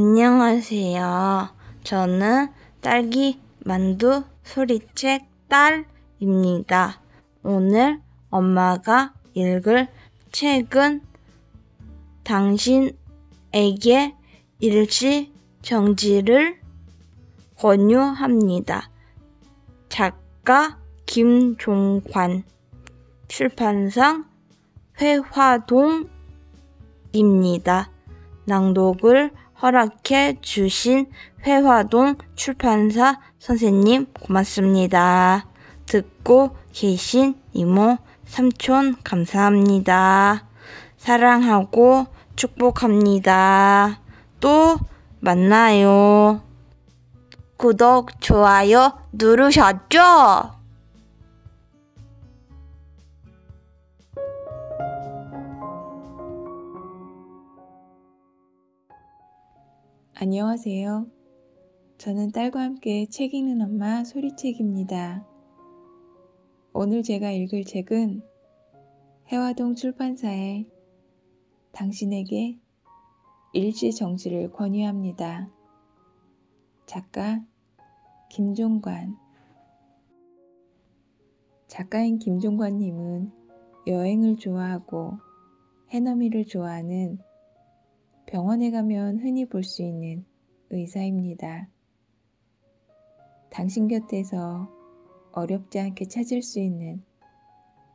안녕하세요. 저는 딸기 만두 소리책 딸입니다. 오늘 엄마가 읽을 책은 당신에게 일시 정지를 권유합니다. 작가 김종관, 출판상 회화동입니다. 낭독을 허락해 주신 회화동 출판사 선생님 고맙습니다. 듣고 계신 이모, 삼촌 감사합니다. 사랑하고 축복합니다. 또 만나요. 구독, 좋아요 누르셨죠? 안녕하세요. 저는 딸과 함께 책 읽는 엄마 소리책입니다. 오늘 제가 읽을 책은 해화동 출판사의 당신에게 일시 정지를 권유합니다. 작가 김종관. 작가인 김종관님은 여행을 좋아하고 해넘이를 좋아하는 병원에 가면 흔히 볼 수 있는 의사입니다. 당신 곁에서 어렵지 않게 찾을 수 있는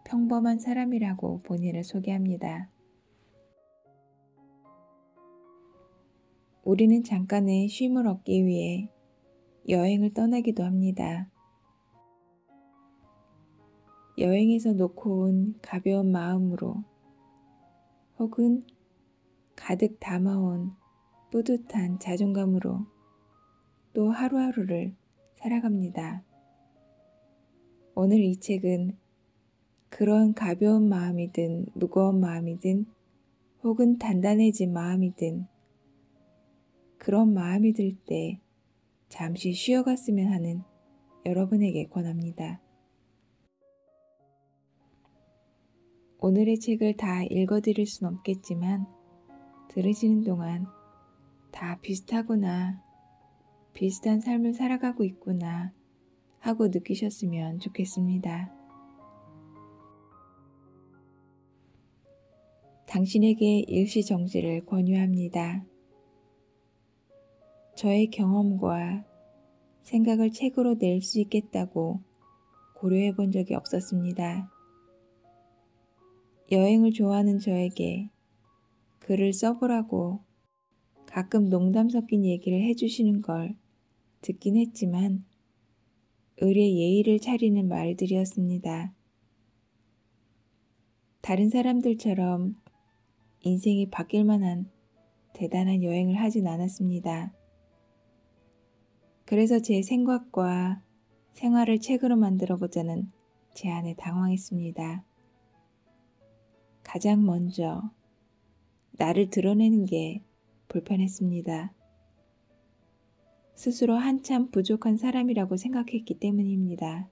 평범한 사람이라고 본인을 소개합니다. 우리는 잠깐의 쉼을 얻기 위해 여행을 떠나기도 합니다. 여행에서 놓고 온 가벼운 마음으로 혹은 가득 담아온 뿌듯한 자존감으로 또 하루하루를 살아갑니다. 오늘 이 책은 그런 가벼운 마음이든 무거운 마음이든 혹은 단단해진 마음이든 그런 마음이 들 때 잠시 쉬어갔으면 하는 여러분에게 권합니다. 오늘의 책을 다 읽어드릴 순 없겠지만 들으시는 동안 다 비슷하구나, 비슷한 삶을 살아가고 있구나 하고 느끼셨으면 좋겠습니다. 당신에게 일시정지를 권유합니다. 저의 경험과 생각을 책으로 낼 수 있겠다고 고려해 본 적이 없었습니다. 여행을 좋아하는 저에게 글을 써보라고 가끔 농담 섞인 얘기를 해주시는 걸 듣긴 했지만 의례 예의를 차리는 말들이었습니다. 다른 사람들처럼 인생이 바뀔 만한 대단한 여행을 하진 않았습니다. 그래서 제 생각과 생활을 책으로 만들어보자는 제안에 당황했습니다. 가장 먼저 나를 드러내는 게 불편했습니다. 스스로 한참 부족한 사람이라고 생각했기 때문입니다.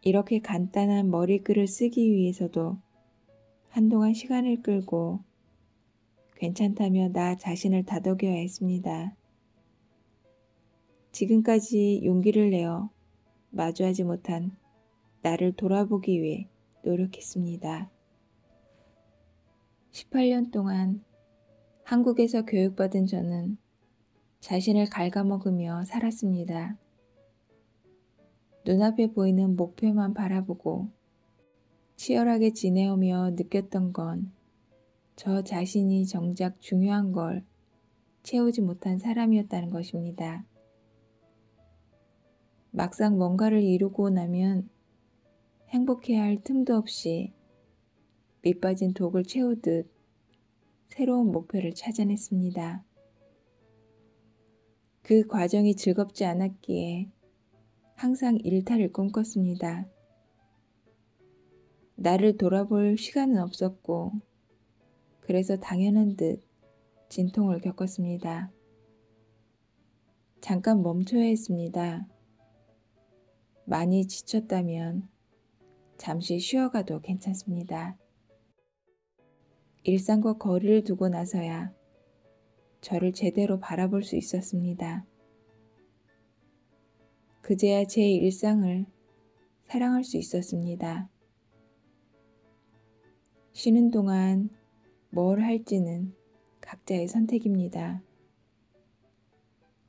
이렇게 간단한 머리글을 쓰기 위해서도 한동안 시간을 끌고 괜찮다며 나 자신을 다독여야 했습니다. 지금까지 용기를 내어 마주하지 못한 나를 돌아보기 위해 노력했습니다. 18년 동안 한국에서 교육받은 저는 자신을 갉아먹으며 살았습니다. 눈앞에 보이는 목표만 바라보고 치열하게 지내오며 느꼈던 건 저 자신이 정작 중요한 걸 채우지 못한 사람이었다는 것입니다. 막상 뭔가를 이루고 나면 행복해야 할 틈도 없이 밑빠진 독을 채우듯 새로운 목표를 찾아냈습니다. 그 과정이 즐겁지 않았기에 항상 일탈을 꿈꿨습니다. 나를 돌아볼 시간은 없었고 그래서 당연한 듯 진통을 겪었습니다. 잠깐 멈춰야 했습니다. 많이 지쳤다면 잠시 쉬어가도 괜찮습니다. 일상과 거리를 두고 나서야 저를 제대로 바라볼 수 있었습니다. 그제야 제 일상을 사랑할 수 있었습니다. 쉬는 동안 뭘 할지는 각자의 선택입니다.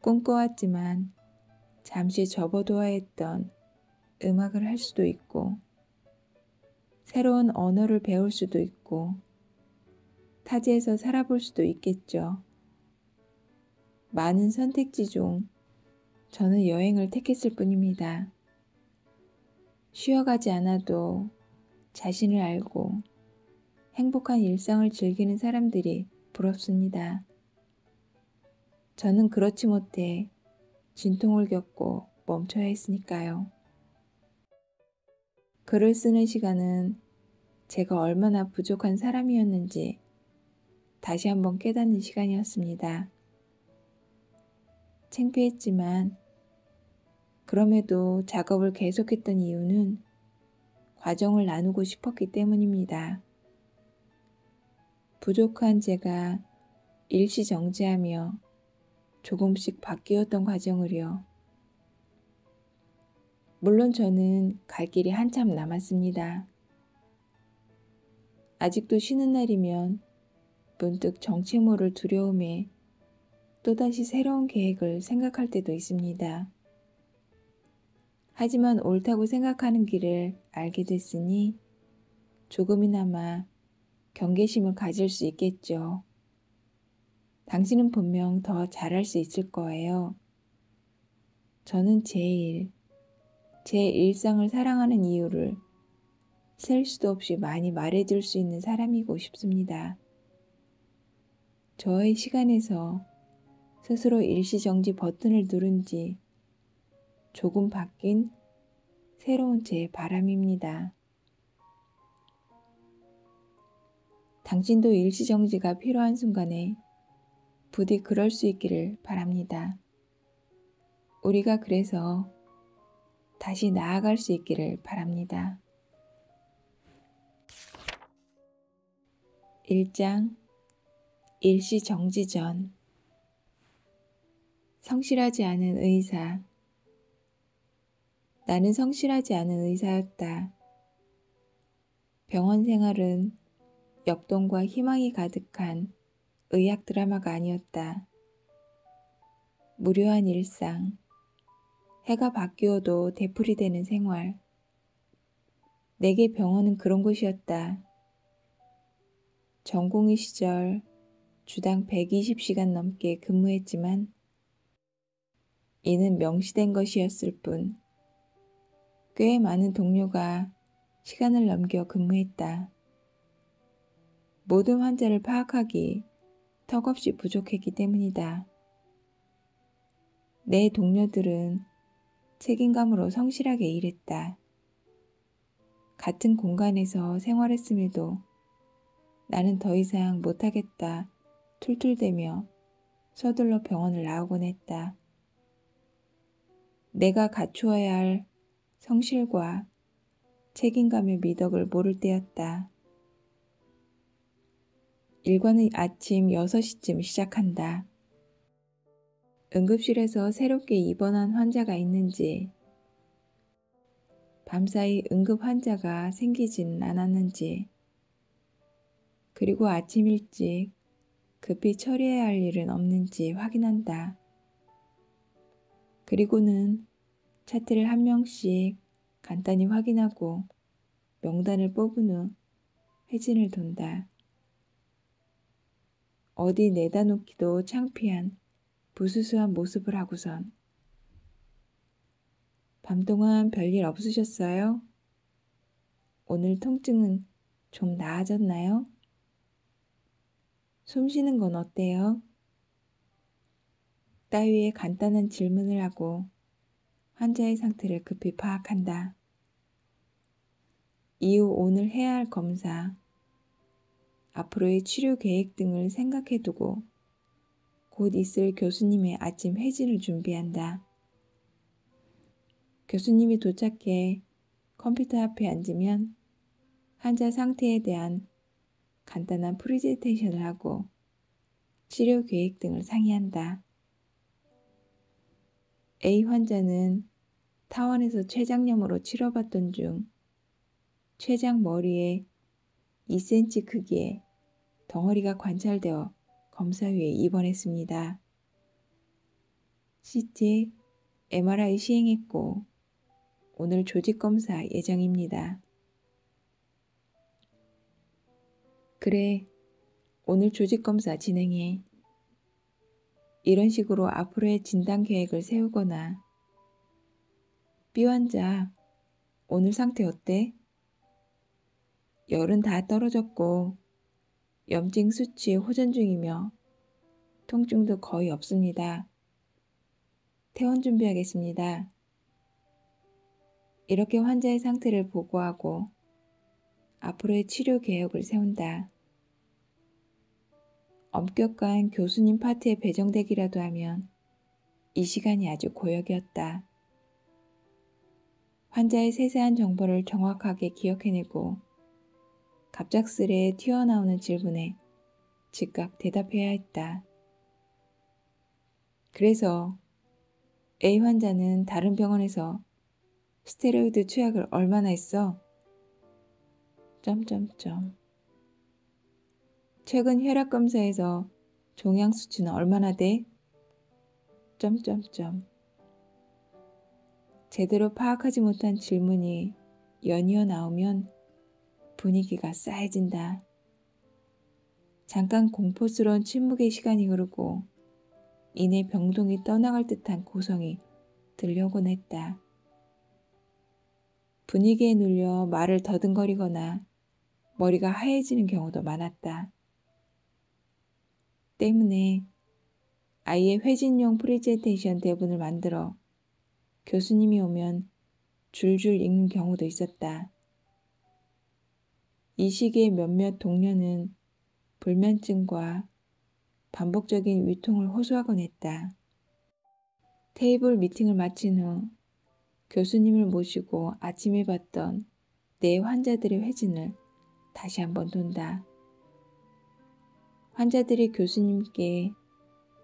꿈꿔왔지만 잠시 접어둬야 했던 음악을 할 수도 있고, 새로운 언어를 배울 수도 있고, 타지에서 살아볼 수도 있겠죠. 많은 선택지 중 저는 여행을 택했을 뿐입니다. 쉬어가지 않아도 자신을 알고 행복한 일상을 즐기는 사람들이 부럽습니다. 저는 그렇지 못해 진통을 겪고 멈춰야 했으니까요. 글을 쓰는 시간은 제가 얼마나 부족한 사람이었는지 다시 한번 깨닫는 시간이었습니다. 창피했지만 그럼에도 작업을 계속했던 이유는 과정을 나누고 싶었기 때문입니다. 부족한 제가 일시정지하며 조금씩 바뀌었던 과정을요. 물론 저는 갈 길이 한참 남았습니다. 아직도 쉬는 날이면 문득 정체모를 두려움에 또다시 새로운 계획을 생각할 때도 있습니다. 하지만 옳다고 생각하는 길을 알게 됐으니 조금이나마 경계심을 가질 수 있겠죠. 당신은 분명 더 잘할 수 있을 거예요. 저는 제 일상을 사랑하는 이유를 셀 수도 없이 많이 말해줄 수 있는 사람이고 싶습니다. 저의 시간에서 스스로 일시정지 버튼을 누른 지 조금 바뀐 새로운 제 바람입니다. 당신도 일시정지가 필요한 순간에 부디 그럴 수 있기를 바랍니다. 우리가 그래서 다시 나아갈 수 있기를 바랍니다. 1장 일시정지 전. 성실하지 않은 의사. 나는 성실하지 않은 의사였다. 병원 생활은 역동과 희망이 가득한 의학 드라마가 아니었다. 무료한 일상, 해가 바뀌어도 되풀이되는 생활. 내게 병원은 그런 곳이었다. 전공의 시절 주당 120시간 넘게 근무했지만 이는 명시된 것이었을 뿐 꽤 많은 동료가 시간을 넘겨 근무했다. 모든 환자를 파악하기 턱없이 부족했기 때문이다. 내 동료들은 책임감으로 성실하게 일했다. 같은 공간에서 생활했음에도 나는 더 이상 못하겠다 툴툴대며 서둘러 병원을 나오곤 했다. 내가 갖추어야 할 성실과 책임감의 미덕을 모를 때였다. 일과는 아침 6시쯤 시작한다. 응급실에서 새롭게 입원한 환자가 있는지, 밤사이 응급 환자가 생기지는 않았는지, 그리고 아침 일찍 급히 처리해야 할 일은 없는지 확인한다. 그리고는 차트를 한 명씩 간단히 확인하고 명단을 뽑은 후 회진을 돈다. 어디 내다 놓기도 창피한 부수수한 모습을 하고선 밤동안 별일 없으셨어요? 오늘 통증은 좀 나아졌나요? 숨 쉬는 건 어때요? 따위의 간단한 질문을 하고 환자의 상태를 급히 파악한다. 이후 오늘 해야 할 검사, 앞으로의 치료 계획 등을 생각해두고 곧 있을 교수님의 아침 회진을 준비한다. 교수님이 도착해 컴퓨터 앞에 앉으면 환자 상태에 대한 간단한 프레젠테이션을 하고 치료 계획 등을 상의한다. A 환자는 타원에서 췌장염으로 치료받던 중 췌장 머리에 2cm 크기의 덩어리가 관찰되어 검사위에 입원했습니다. CT, MRI 시행했고 오늘 조직검사 예정입니다. 그래, 오늘 조직검사 진행해. 이런 식으로 앞으로의 진단 계획을 세우거나 B 환자, 오늘 상태 어때? 열은 다 떨어졌고 염증 수치 호전 중이며 통증도 거의 없습니다. 퇴원 준비하겠습니다. 이렇게 환자의 상태를 보고하고 앞으로의 치료 계획을 세운다. 엄격한 교수님 파트에 배정되기라도 하면 이 시간이 아주 고역이었다. 환자의 세세한 정보를 정확하게 기억해내고 갑작스레 튀어나오는 질문에 즉각 대답해야 했다. 그래서 A 환자는 다른 병원에서 스테로이드 투약을 얼마나 했어? 최근 혈압 검사에서 종양 수치는 얼마나 돼? 제대로 파악하지 못한 질문이 연이어 나오면 분위기가 싸해진다. 잠깐 공포스러운 침묵의 시간이 흐르고 이내 병동이 떠나갈 듯한 고성이 들려오곤 했다. 분위기에 눌려 말을 더듬거리거나 머리가 하얘지는 경우도 많았다. 때문에 아예 회진용 프레젠테이션 대본을 만들어 교수님이 오면 줄줄 읽는 경우도 있었다. 이 시기에 몇몇 동료는 불면증과 반복적인 위통을 호소하곤 했다. 테이블 미팅을 마친 후 교수님을 모시고 아침에 봤던 내 환자들의 회진을 다시 한번 돈다. 환자들이 교수님께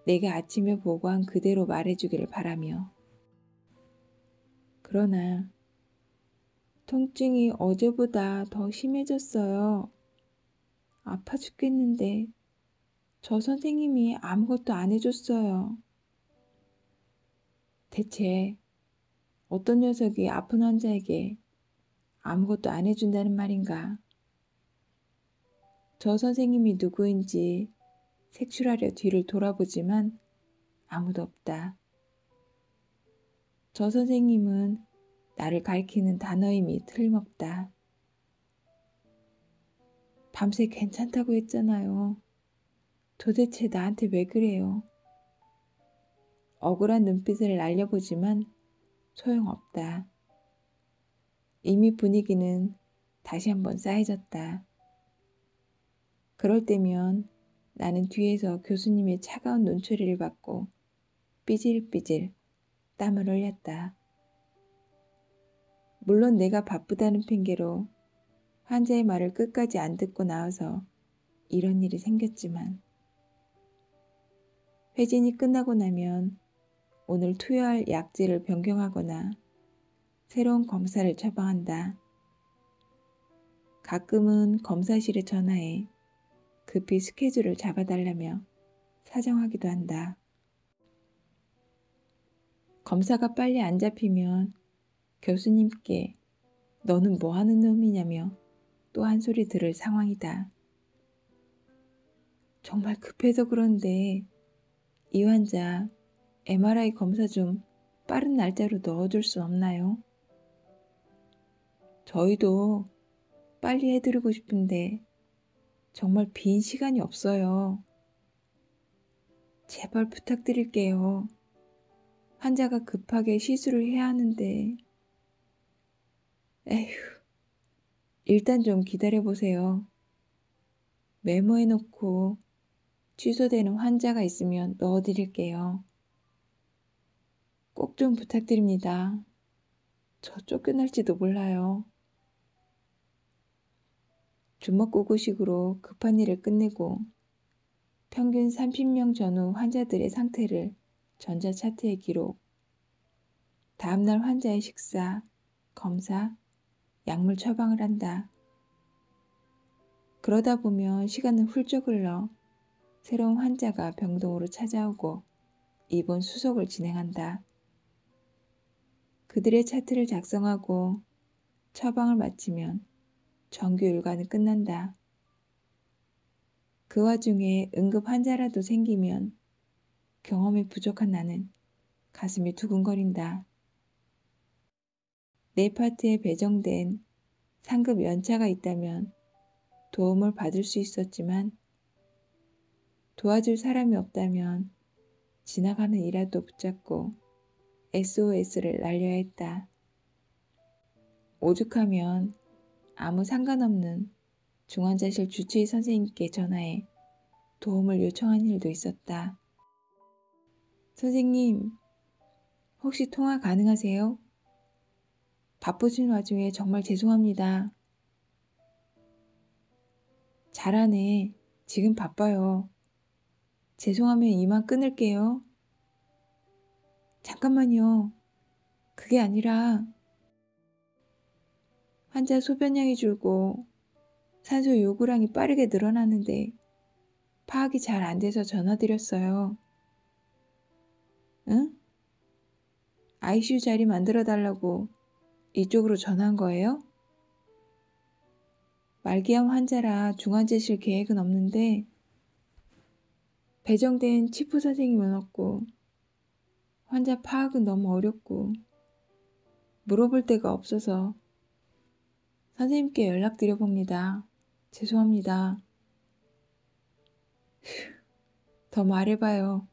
내가 아침에 보고한 그대로 말해주기를 바라며 그러나 통증이 어제보다 더 심해졌어요. 아파 죽겠는데 저 선생님이 아무것도 안 해줬어요. 대체 어떤 녀석이 아픈 환자에게 아무것도 안 해준다는 말인가? 저 선생님이 누구인지 색출하려 뒤를 돌아보지만 아무도 없다. 저 선생님은 나를 가리키는 단어임이 틀림없다. 밤새 괜찮다고 했잖아요. 도대체 나한테 왜 그래요? 억울한 눈빛을 날려보지만 소용없다. 이미 분위기는 다시 한번 싸해졌다. 그럴 때면 나는 뒤에서 교수님의 차가운 눈초리를 받고 삐질삐질 땀을 흘렸다. 물론 내가 바쁘다는 핑계로 환자의 말을 끝까지 안 듣고 나와서 이런 일이 생겼지만 회진이 끝나고 나면 오늘 투여할 약제를 변경하거나 새로운 검사를 처방한다. 가끔은 검사실에 전화해 급히 스케줄을 잡아달라며 사정하기도 한다. 검사가 빨리 안 잡히면 교수님께 너는 뭐 하는 놈이냐며 또 한 소리 들을 상황이다. 정말 급해서 그런데 이 환자 MRI 검사 좀 빠른 날짜로 넣어줄 수 없나요? 저희도 빨리 해드리고 싶은데 정말 빈 시간이 없어요. 제발 부탁드릴게요. 환자가 급하게 시술을 해야 하는데. 에휴, 일단 좀 기다려보세요. 메모해놓고 취소되는 환자가 있으면 넣어드릴게요. 꼭 좀 부탁드립니다. 저 쫓겨날지도 몰라요. 주먹구구식으로 급한 일을 끝내고 평균 30명 전후 환자들의 상태를 전자차트에 기록. 다음날 환자의 식사, 검사, 약물 처방을 한다. 그러다 보면 시간은 훌쩍 흘러 새로운 환자가 병동으로 찾아오고 입원 수속을 진행한다. 그들의 차트를 작성하고 처방을 마치면 정규 일과는 끝난다. 그 와중에 응급 환자라도 생기면 경험이 부족한 나는 가슴이 두근거린다. 내 파트에 배정된 상급 연차가 있다면 도움을 받을 수 있었지만 도와줄 사람이 없다면 지나가는 이라도 붙잡고 SOS를 날려야 했다. 오죽하면 아무 상관없는 중환자실 주치의 선생님께 전화해 도움을 요청한 일도 있었다. 선생님, 혹시 통화 가능하세요? 바쁘신 와중에 정말 죄송합니다. 잘하네. 지금 바빠요. 죄송하면 이만 끊을게요. 잠깐만요. 그게 아니라 환자 소변량이 줄고 산소 요구량이 빠르게 늘어나는데 파악이 잘 안 돼서 전화드렸어요. 응? ICU 자리 만들어 달라고 이쪽으로 전화한 거예요? 말기암 환자라 중환자실 계획은 없는데 배정된 치프 선생님은 없고 환자 파악은 너무 어렵고 물어볼 데가 없어서 선생님께 연락드려 봅니다. 죄송합니다. 더 말해봐요.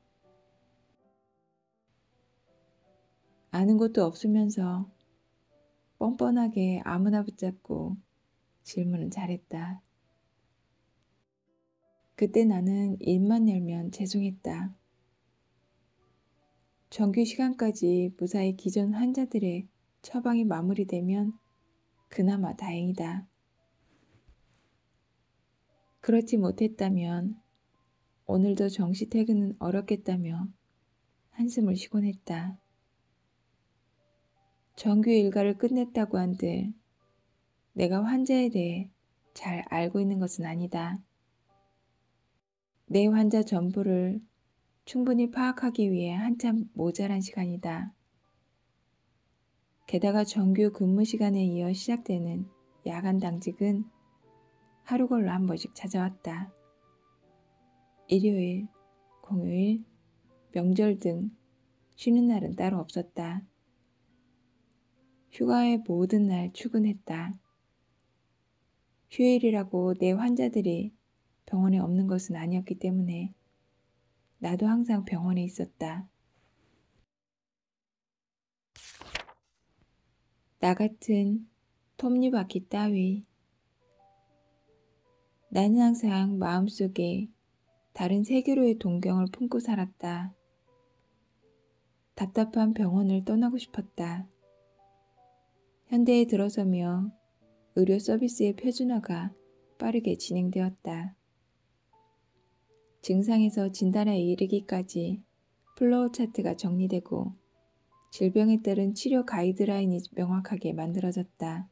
아는 것도 없으면서 뻔뻔하게 아무나 붙잡고 질문은 잘했다. 그때 나는 입만 열면 죄송했다. 정규 시간까지 무사히 기존 환자들의 처방이 마무리되면 그나마 다행이다. 그렇지 못했다면 오늘도 정시 퇴근은 어렵겠다며 한숨을 쉬곤 했다. 정규 일과를 끝냈다고 한들 내가 환자에 대해 잘 알고 있는 것은 아니다. 내 환자 전부를 충분히 파악하기 위해 한참 모자란 시간이다. 게다가 정규 근무 시간에 이어 시작되는 야간 당직은 하루 걸러 한 번씩 찾아왔다. 일요일, 공휴일, 명절 등 쉬는 날은 따로 없었다. 휴가의 모든 날 출근했다. 휴일이라고 내 환자들이 병원에 없는 것은 아니었기 때문에 나도 항상 병원에 있었다. 나 같은 톱니바퀴 따위. 나는 항상 마음속에 다른 세계로의 동경을 품고 살았다. 답답한 병원을 떠나고 싶었다. 현대에 들어서며 의료 서비스의 표준화가 빠르게 진행되었다. 증상에서 진단에 이르기까지 플로우 차트가 정리되고 질병에 따른 치료 가이드라인이 명확하게 만들어졌다.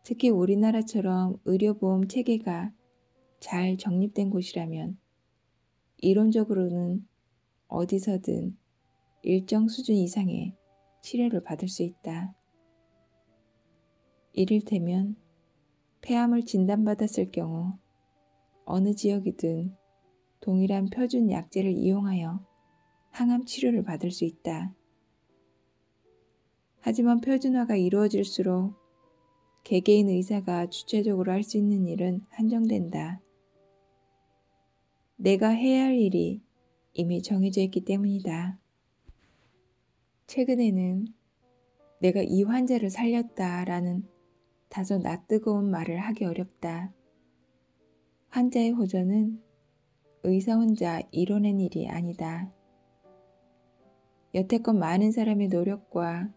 특히 우리나라처럼 의료보험 체계가 잘 정립된 곳이라면 이론적으로는 어디서든 일정 수준 이상의 치료를 받을 수 있다. 이를테면 폐암을 진단받았을 경우 어느 지역이든 동일한 표준 약제를 이용하여 항암 치료를 받을 수 있다. 하지만 표준화가 이루어질수록 개개인 의사가 주체적으로 할 수 있는 일은 한정된다. 내가 해야 할 일이 이미 정해져 있기 때문이다. 최근에는 내가 이 환자를 살렸다라는 다소 낯뜨거운 말을 하기 어렵다. 환자의 호전은 의사 혼자 이뤄낸 일이 아니다. 여태껏 많은 사람의 노력과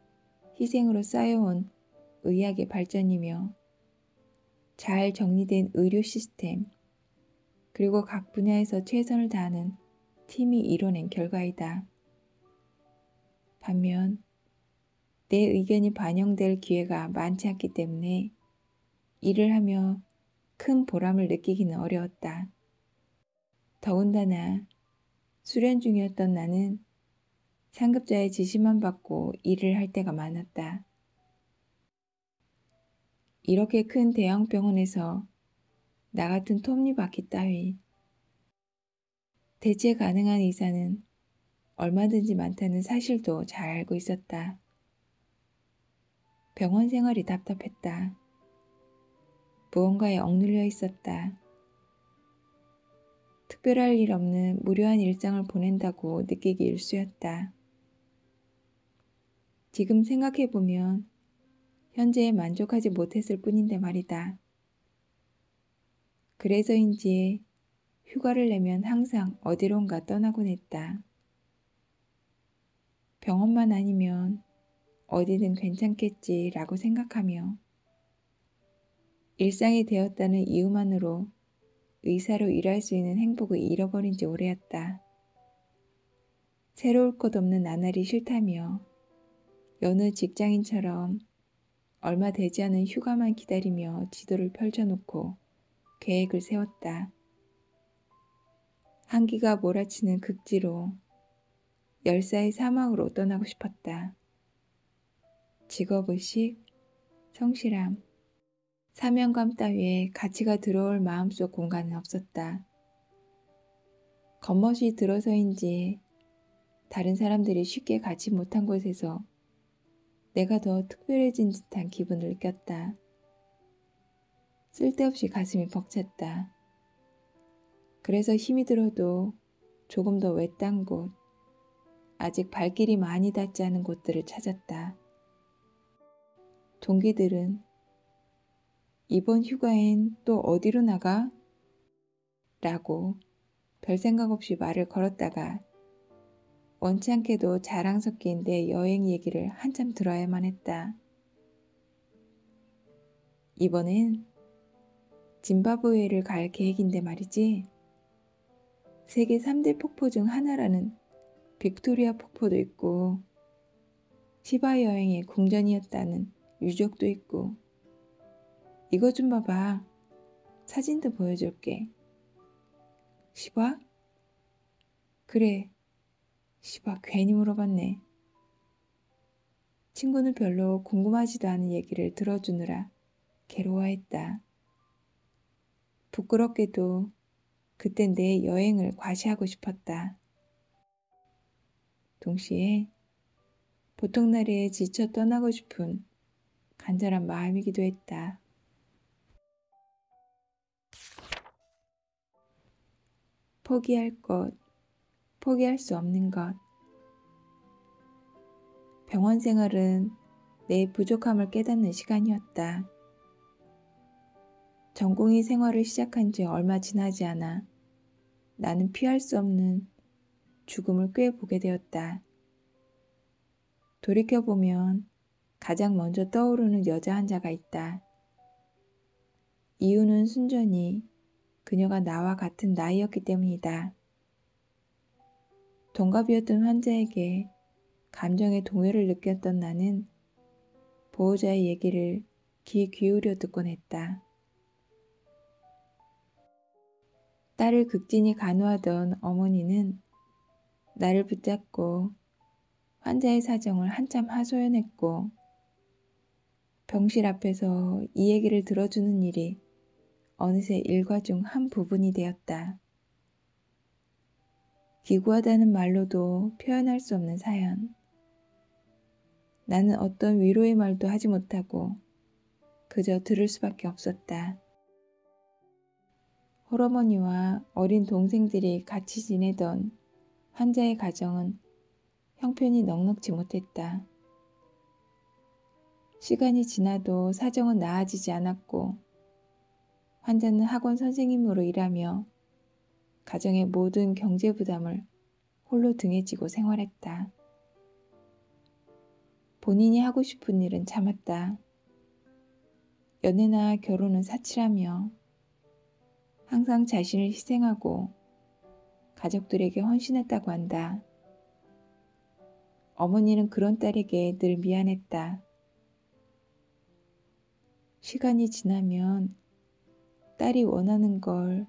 희생으로 쌓여온 의학의 발전이며 잘 정리된 의료 시스템, 그리고 각 분야에서 최선을 다하는 팀이 이뤄낸 결과이다. 반면 내 의견이 반영될 기회가 많지 않기 때문에 일을 하며 큰 보람을 느끼기는 어려웠다. 더군다나 수련 중이었던 나는 상급자의 지시만 받고 일을 할 때가 많았다. 이렇게 큰 대형 병원에서 나 같은 톱니바퀴 따위 대체 가능한 의사는 얼마든지 많다는 사실도 잘 알고 있었다. 병원 생활이 답답했다. 무언가에 억눌려 있었다. 특별할 일 없는 무료한 일상을 보낸다고 느끼기 일쑤였다. 지금 생각해보면 현재에 만족하지 못했을 뿐인데 말이다. 그래서인지 휴가를 내면 항상 어디론가 떠나곤 했다. 병원만 아니면 어디든 괜찮겠지라고 생각하며 일상이 되었다는 이유만으로 의사로 일할 수 있는 행복을 잃어버린 지 오래였다. 새로울 것 없는 나날이 싫다며 여느 직장인처럼 얼마 되지 않은 휴가만 기다리며 지도를 펼쳐놓고 계획을 세웠다. 한기가 몰아치는 극지로 열사의 사막으로 떠나고 싶었다. 직업의식, 성실함, 사명감 따위에 가치가 들어올 마음속 공간은 없었다. 겉멋이 들어서인지 다른 사람들이 쉽게 가지 못한 곳에서 내가 더 특별해진 듯한 기분을 느꼈다. 쓸데없이 가슴이 벅찼다. 그래서 힘이 들어도 조금 더 외딴 곳, 아직 발길이 많이 닿지 않은 곳들을 찾았다. 동기들은 이번 휴가엔 또 어디로 나가? 라고 별 생각 없이 말을 걸었다가 원치 않게도 자랑 섞인 내 여행 얘기를 한참 들어야만 했다. 이번엔 짐바브웨를 갈 계획인데 말이지. 세계 3대 폭포 중 하나라는 빅토리아 폭포도 있고 시바 여행의 궁전이었다는 유적도 있고 이것 좀 봐봐. 사진도 보여줄게. 시바? 그래. 시바 괜히 물어봤네. 친구는 별로 궁금하지도 않은 얘기를 들어주느라 괴로워했다. 부끄럽게도 그땐 내 여행을 과시하고 싶었다. 동시에 보통날에 지쳐 떠나고 싶은 간절한 마음이기도 했다. 포기할 것, 포기할 수 없는 것. 병원 생활은 내 부족함을 깨닫는 시간이었다. 전공의 생활을 시작한 지 얼마 지나지 않아 나는 피할 수 없는 죽음을 꽤 보게 되었다. 돌이켜보면 가장 먼저 떠오르는 여자 환자가 있다. 이유는 순전히 그녀가 나와 같은 나이였기 때문이다. 동갑이었던 환자에게 감정의 동요를 느꼈던 나는 보호자의 얘기를 귀 기울여 듣곤 했다. 딸을 극진히 간호하던 어머니는 나를 붙잡고 환자의 사정을 한참 하소연했고 병실 앞에서 이 얘기를 들어주는 일이 어느새 일과 중 한 부분이 되었다. 기구하다는 말로도 표현할 수 없는 사연. 나는 어떤 위로의 말도 하지 못하고 그저 들을 수밖에 없었다. 홀어머니와 어린 동생들이 같이 지내던 환자의 가정은 형편이 넉넉지 못했다. 시간이 지나도 사정은 나아지지 않았고 환자는 학원 선생님으로 일하며 가정의 모든 경제 부담을 홀로 등에 지고 생활했다. 본인이 하고 싶은 일은 참았다. 연애나 결혼은 사치라며 항상 자신을 희생하고 가족들에게 헌신했다고 한다. 어머니는 그런 딸에게 늘 미안했다. 시간이 지나면 딸이 원하는 걸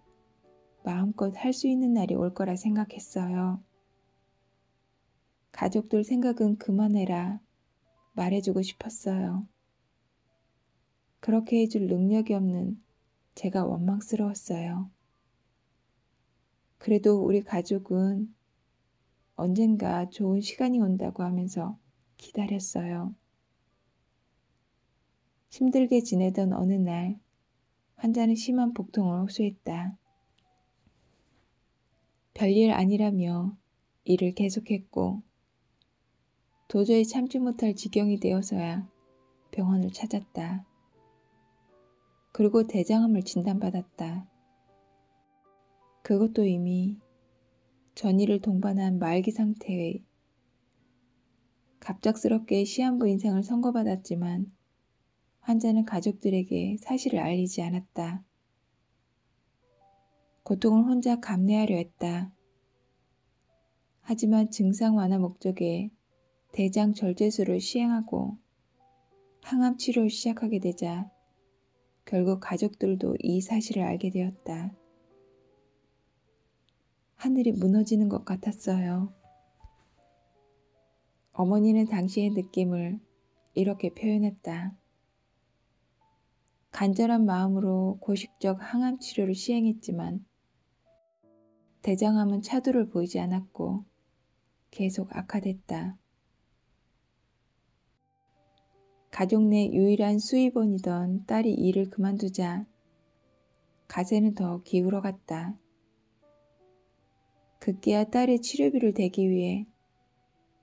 마음껏 할 수 있는 날이 올 거라 생각했어요. 가족들 생각은 그만해라 말해주고 싶었어요. 그렇게 해줄 능력이 없는 제가 원망스러웠어요. 그래도 우리 가족은 언젠가 좋은 시간이 온다고 하면서 기다렸어요. 힘들게 지내던 어느 날 환자는 심한 복통을 호소했다. 별일 아니라며 일을 계속했고 도저히 참지 못할 지경이 되어서야 병원을 찾았다. 그리고 대장암을 진단받았다. 그것도 이미 전이를 동반한 말기 상태의 갑작스럽게 시한부 인상을 선고받았지만 환자는 가족들에게 사실을 알리지 않았다. 고통을 혼자 감내하려 했다. 하지만 증상 완화 목적에 대장 절제술을 시행하고 항암 치료를 시작하게 되자 결국 가족들도 이 사실을 알게 되었다. 하늘이 무너지는 것 같았어요. 어머니는 당시의 느낌을 이렇게 표현했다. 간절한 마음으로 고식적 항암 치료를 시행했지만 대장암은 차도를 보이지 않았고 계속 악화됐다. 가족 내 유일한 수입원이던 딸이 일을 그만두자 가세는 더 기울어갔다. 급기야 딸의 치료비를 대기 위해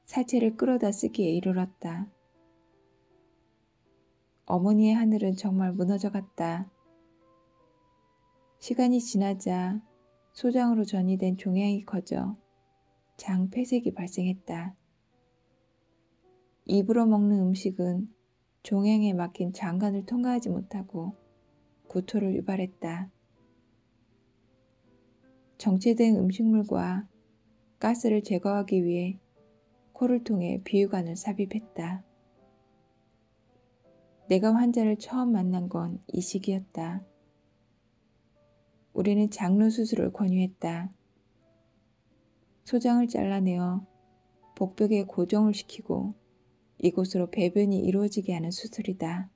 사채를 끌어다 쓰기에 이르렀다. 어머니의 하늘은 정말 무너져갔다. 시간이 지나자 소장으로 전이된 종양이 커져 장폐색이 발생했다. 입으로 먹는 음식은 종양에 막힌 장관을 통과하지 못하고 구토를 유발했다. 정체된 음식물과 가스를 제거하기 위해 코를 통해 비유관을 삽입했다. 내가 환자를 처음 만난 건 이 시기였다. 우리는 장루 수술을 권유했다. 소장을 잘라내어 복벽에 고정을 시키고 이곳으로 배변이 이루어지게 하는 수술이다.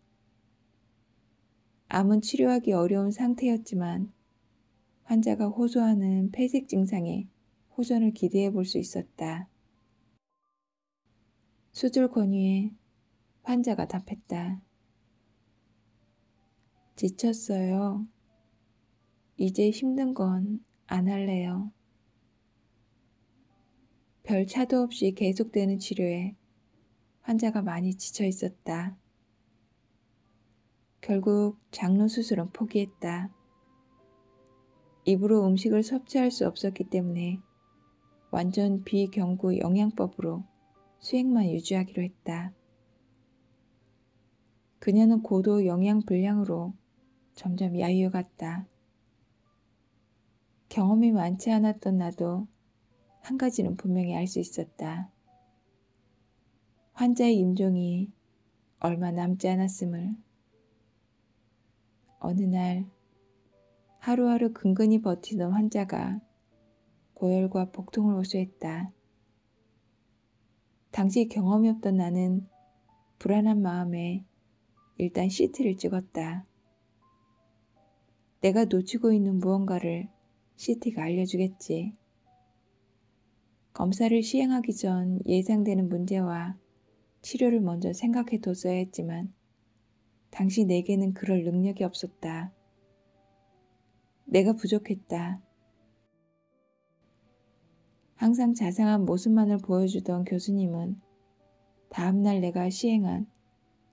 암은 치료하기 어려운 상태였지만 환자가 호소하는 폐색 증상에 호전을 기대해 볼 수 있었다. 수술 권유에 환자가 답했다. 지쳤어요. 이제 힘든 건 안 할래요. 별 차도 없이 계속되는 치료에 환자가 많이 지쳐 있었다. 결국 장로 수술은 포기했다. 입으로 음식을 섭취할 수 없었기 때문에 완전 비경구 영양법으로 수액만 유지하기로 했다. 그녀는 고도 영양 불량으로 점점 야유어갔다. 경험이 많지 않았던 나도 한 가지는 분명히 알 수 있었다. 환자의 임종이 얼마 남지 않았음을. 어느 날 하루하루 근근히 버티던 환자가 고열과 복통을 호소했다. 당시 경험이 없던 나는 불안한 마음에 일단 CT를 찍었다. 내가 놓치고 있는 무언가를 CT가 알려주겠지. 검사를 시행하기 전 예상되는 문제와 치료를 먼저 생각해 뒀어야 했지만 당시 내게는 그럴 능력이 없었다. 내가 부족했다. 항상 자상한 모습만을 보여주던 교수님은 다음날 내가 시행한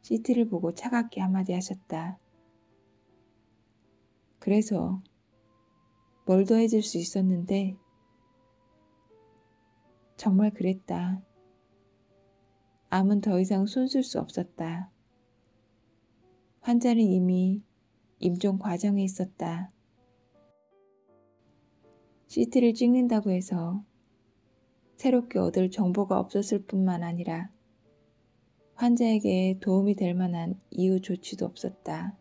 CT를 보고 차갑게 한마디 하셨다. 그래서 뭘 더 해줄 수 있었는데 정말 그랬다. 암은 더 이상 손쓸 수 없었다. 환자는 이미 임종 과정에 있었다. CT를 찍는다고 해서 새롭게 얻을 정보가 없었을 뿐만 아니라 환자에게 도움이 될 만한 이유 조치도 없었다.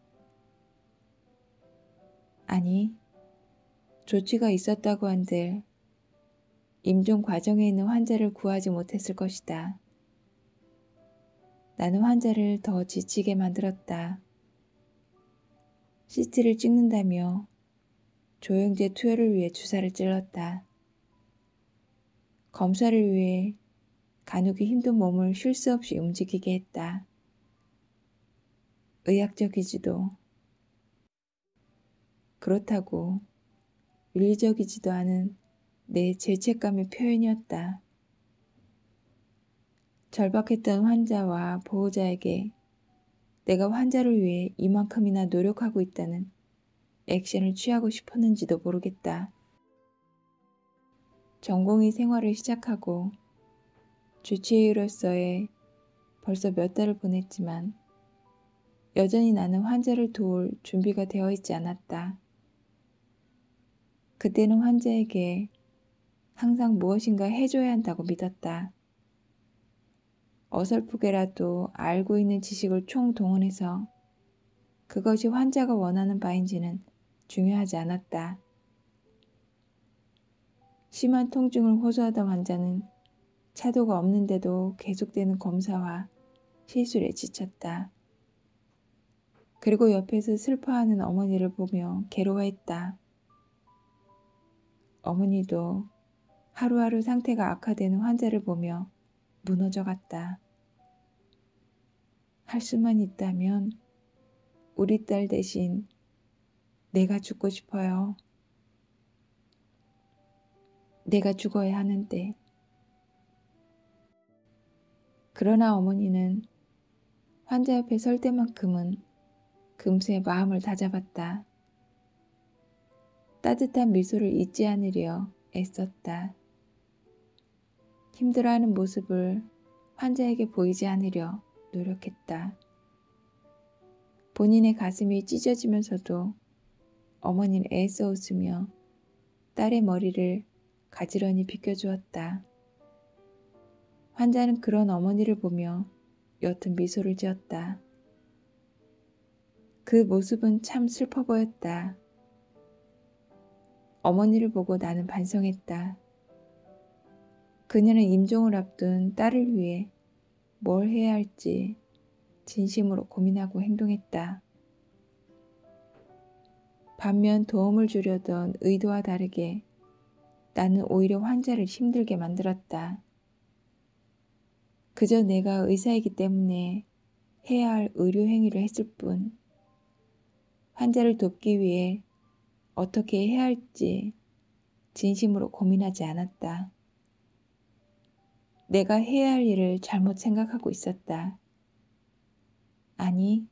아니, 조치가 있었다고 한들 임종 과정에 있는 환자를 구하지 못했을 것이다. 나는 환자를 더 지치게 만들었다. CT를 찍는다며 조영제 투여를 위해 주사를 찔렀다. 검사를 위해 간혹이 힘든 몸을 쉴 새 없이 움직이게 했다. 의학적이지도 그렇다고 윤리적이지도 않은 내 죄책감의 표현이었다. 절박했던 환자와 보호자에게 내가 환자를 위해 이만큼이나 노력하고 있다는 액션을 취하고 싶었는지도 모르겠다. 전공의 생활을 시작하고 주치의로서의 벌써 몇 달을 보냈지만 여전히 나는 환자를 도울 준비가 되어 있지 않았다. 그때는 환자에게 항상 무엇인가 해줘야 한다고 믿었다. 어설프게라도 알고 있는 지식을 총동원해서 그것이 환자가 원하는 바인지는 중요하지 않았다. 심한 통증을 호소하던 환자는 차도가 없는데도 계속되는 검사와 시술에 지쳤다. 그리고 옆에서 슬퍼하는 어머니를 보며 괴로워했다. 어머니도 하루하루 상태가 악화되는 환자를 보며 무너져갔다. 할 수만 있다면 우리 딸 대신 내가 죽고 싶어요. 내가 죽어야 하는데. 그러나 어머니는 환자 옆에 설 때만큼은 금세 마음을 다잡았다. 따뜻한 미소를 잊지 않으려 애썼다. 힘들어하는 모습을 환자에게 보이지 않으려 노력했다. 본인의 가슴이 찢어지면서도 어머니는 애써 웃으며 딸의 머리를 가지런히 빗겨주었다. 환자는 그런 어머니를 보며 옅은 미소를 지었다. 그 모습은 참 슬퍼 보였다. 어머니를 보고 나는 반성했다. 그녀는 임종을 앞둔 딸을 위해 뭘 해야 할지 진심으로 고민하고 행동했다. 반면 도움을 주려던 의도와 다르게 나는 오히려 환자를 힘들게 만들었다. 그저 내가 의사이기 때문에 해야 할 의료 행위를 했을 뿐 환자를 돕기 위해 어떻게 해야 할지 진심으로 고민하지 않았다. 내가 해야 할 일을 잘못 생각하고 있었다. 아니,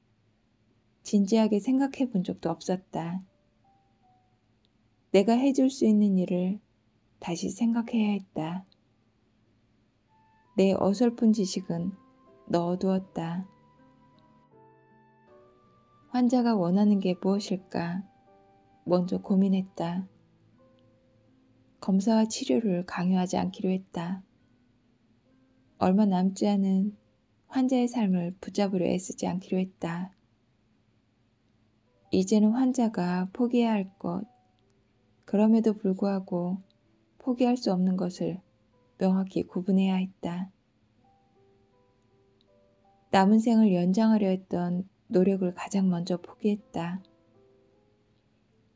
진지하게 생각해 본 적도 없었다. 내가 해줄 수 있는 일을 다시 생각해야 했다. 내 어설픈 지식은 넣어두었다. 환자가 원하는 게 무엇일까 먼저 고민했다. 검사와 치료를 강요하지 않기로 했다. 얼마 남지 않은 환자의 삶을 붙잡으려 애쓰지 않기로 했다. 이제는 환자가 포기해야 할 것, 그럼에도 불구하고 포기할 수 없는 것을 명확히 구분해야 했다. 남은 생을 연장하려 했던 노력을 가장 먼저 포기했다.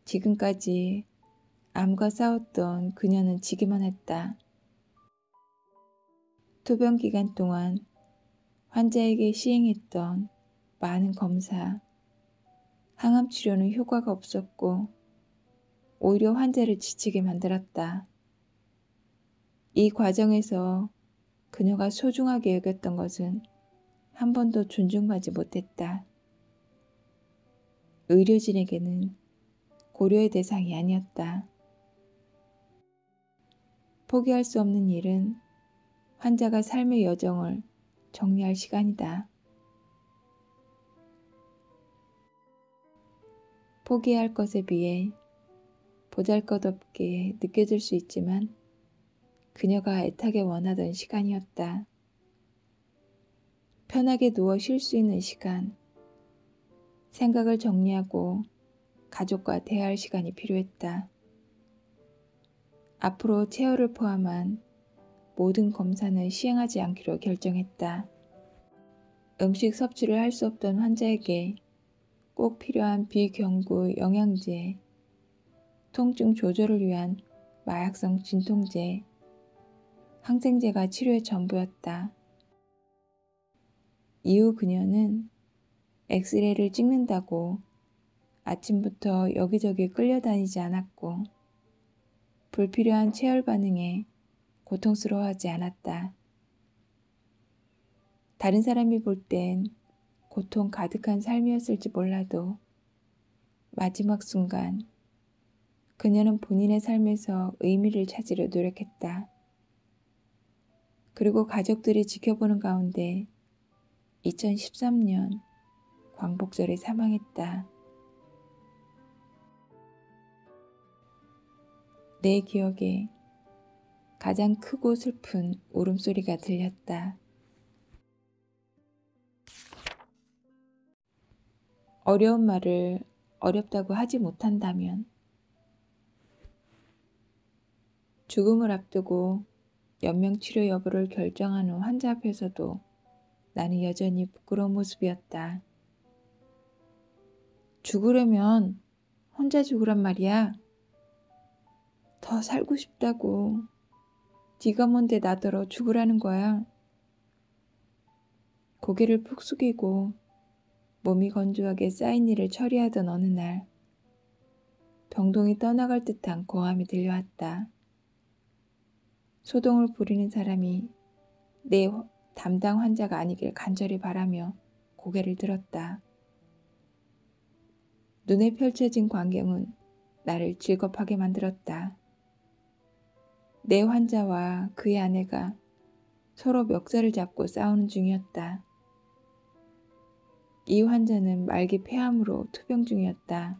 지금까지 암과 싸웠던 그녀는 지기만 했다. 투병 기간 동안 환자에게 시행했던 많은 검사, 항암 치료는 효과가 없었고 오히려 환자를 지치게 만들었다. 이 과정에서 그녀가 소중하게 여겼던 것은 한 번도 존중받지 못했다. 의료진에게는 고려의 대상이 아니었다. 포기할 수 없는 일은 환자가 삶의 여정을 정리할 시간이다. 포기해야 할 것에 비해 보잘것없게 느껴질 수 있지만 그녀가 애타게 원하던 시간이었다. 편하게 누워 쉴 수 있는 시간, 생각을 정리하고 가족과 대화할 시간이 필요했다. 앞으로 체열을 포함한 모든 검사는 시행하지 않기로 결정했다. 음식 섭취를 할 수 없던 환자에게 꼭 필요한 비경구 영양제, 통증 조절을 위한 마약성 진통제, 항생제가 치료의 전부였다. 이후 그녀는 엑스레이를 찍는다고 아침부터 여기저기 끌려다니지 않았고 불필요한 체열 반응에 고통스러워하지 않았다. 다른 사람이 볼 땐 고통 가득한 삶이었을지 몰라도 마지막 순간 그녀는 본인의 삶에서 의미를 찾으려 노력했다. 그리고 가족들이 지켜보는 가운데 2013년 광복절에 사망했다. 내 기억에 가장 크고 슬픈 울음소리가 들렸다. 어려운 말을 어렵다고 하지 못한다면, 죽음을 앞두고 연명치료 여부를 결정하는 환자 앞에서도 나는 여전히 부끄러운 모습이었다. 죽으려면 혼자 죽으란 말이야. 더 살고 싶다고. 네가 뭔데 나더러 죽으라는 거야. 고개를 푹 숙이고 몸이 건조하게 쌓인 일을 처리하던 어느 날 병동이 떠나갈 듯한 고함이 들려왔다. 소동을 부리는 사람이 내 담당 환자가 아니길 간절히 바라며 고개를 들었다. 눈에 펼쳐진 광경은 나를 질겁하게 만들었다. 내 환자와 그의 아내가 서로 멱살을 잡고 싸우는 중이었다. 이 환자는 말기 폐암으로 투병 중이었다.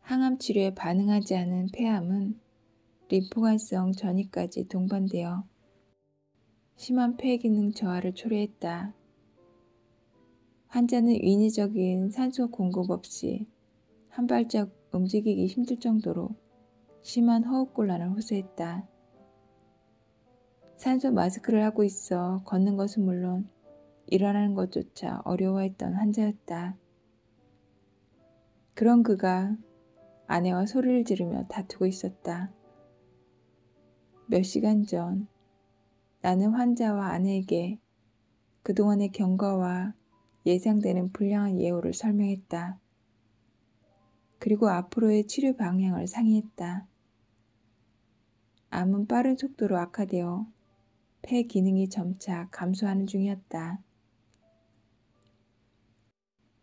항암 치료에 반응하지 않은 폐암은 림프관성 전이까지 동반되어 심한 폐 기능 저하를 초래했다. 환자는 인위적인 산소 공급 없이 한 발짝 움직이기 힘들 정도로 심한 호흡곤란을 호소했다. 산소 마스크를 하고 있어 걷는 것은 물론 일어나는 것조차 어려워했던 환자였다. 그런 그가 아내와 소리를 지르며 다투고 있었다. 몇 시간 전 나는 환자와 아내에게 그동안의 경과와 예상되는 불량한 예후를 설명했다. 그리고 앞으로의 치료 방향을 상의했다. 암은 빠른 속도로 악화되어 폐 기능이 점차 감소하는 중이었다.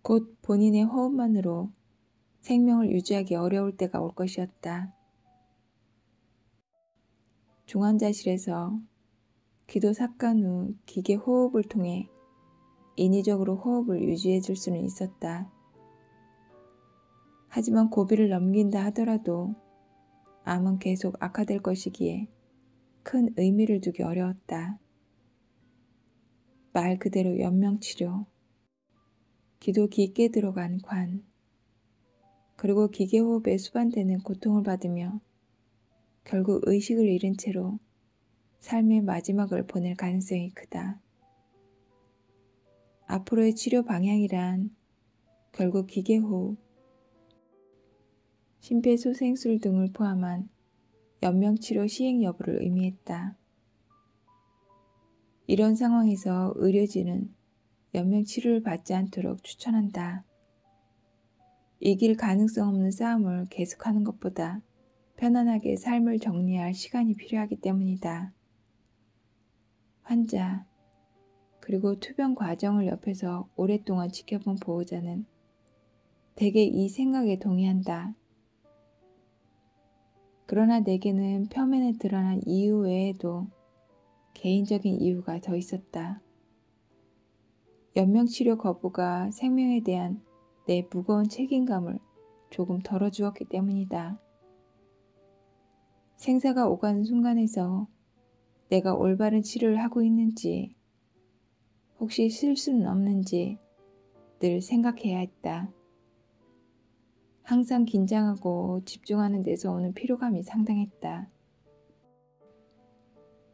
곧 본인의 호흡만으로 생명을 유지하기 어려울 때가 올 것이었다. 중환자실에서 기도 삭간 후 기계 호흡을 통해 인위적으로 호흡을 유지해 줄 수는 있었다. 하지만 고비를 넘긴다 하더라도 암은 계속 악화될 것이기에 큰 의미를 두기 어려웠다. 말 그대로 연명치료, 기도 깊게 들어간 관, 그리고 기계호흡에 수반되는 고통을 받으며 결국 의식을 잃은 채로 삶의 마지막을 보낼 가능성이 크다. 앞으로의 치료 방향이란 결국 기계호흡, 심폐소생술 등을 포함한 연명치료 시행 여부를 의미했다. 이런 상황에서 의료진은 연명치료를 받지 않도록 추천한다. 이길 가능성 없는 싸움을 계속하는 것보다 편안하게 삶을 정리할 시간이 필요하기 때문이다. 환자, 그리고 투병 과정을 옆에서 오랫동안 지켜본 보호자는 대개 이 생각에 동의한다. 그러나 내게는 표면에 드러난 이유 외에도 개인적인 이유가 더 있었다. 연명치료 거부가 생명에 대한 내 무거운 책임감을 조금 덜어주었기 때문이다. 생사가 오가는 순간에서 내가 올바른 치료를 하고 있는지, 혹시 실수는 없는지 늘 생각해야 했다. 항상 긴장하고 집중하는 데서 오는 피로감이 상당했다.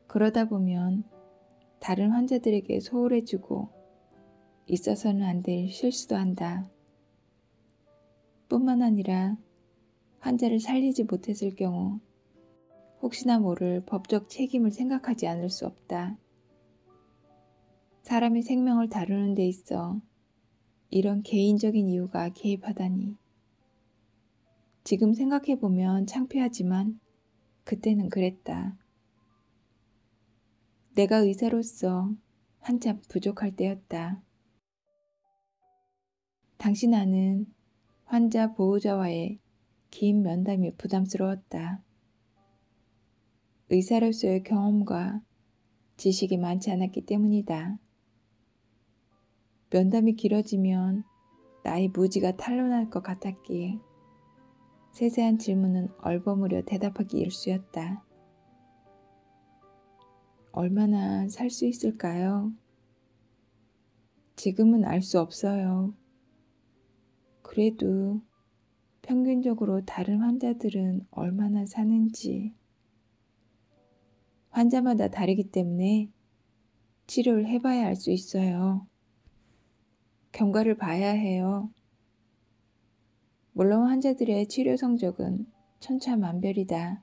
그러다 보면 다른 환자들에게 소홀해지고 있어서는 안 될 실수도 한다. 뿐만 아니라 환자를 살리지 못했을 경우 혹시나 모를 법적 책임을 생각하지 않을 수 없다. 사람의 생명을 다루는 데 있어 이런 개인적인 이유가 개입하다니. 지금 생각해보면 창피하지만 그때는 그랬다. 내가 의사로서 한참 부족할 때였다. 당시 나는 환자 보호자와의 긴 면담이 부담스러웠다. 의사로서의 경험과 지식이 많지 않았기 때문이다. 면담이 길어지면 나의 무지가 탄로날 것 같았기에 세세한 질문은 얼버무려 대답하기 일쑤였다. 얼마나 살 수 있을까요? 지금은 알 수 없어요. 그래도 평균적으로 다른 환자들은 얼마나 사는지. 환자마다 다르기 때문에 치료를 해봐야 알 수 있어요. 경과를 봐야 해요. 물론 환자들의 치료 성적은 천차만별이다.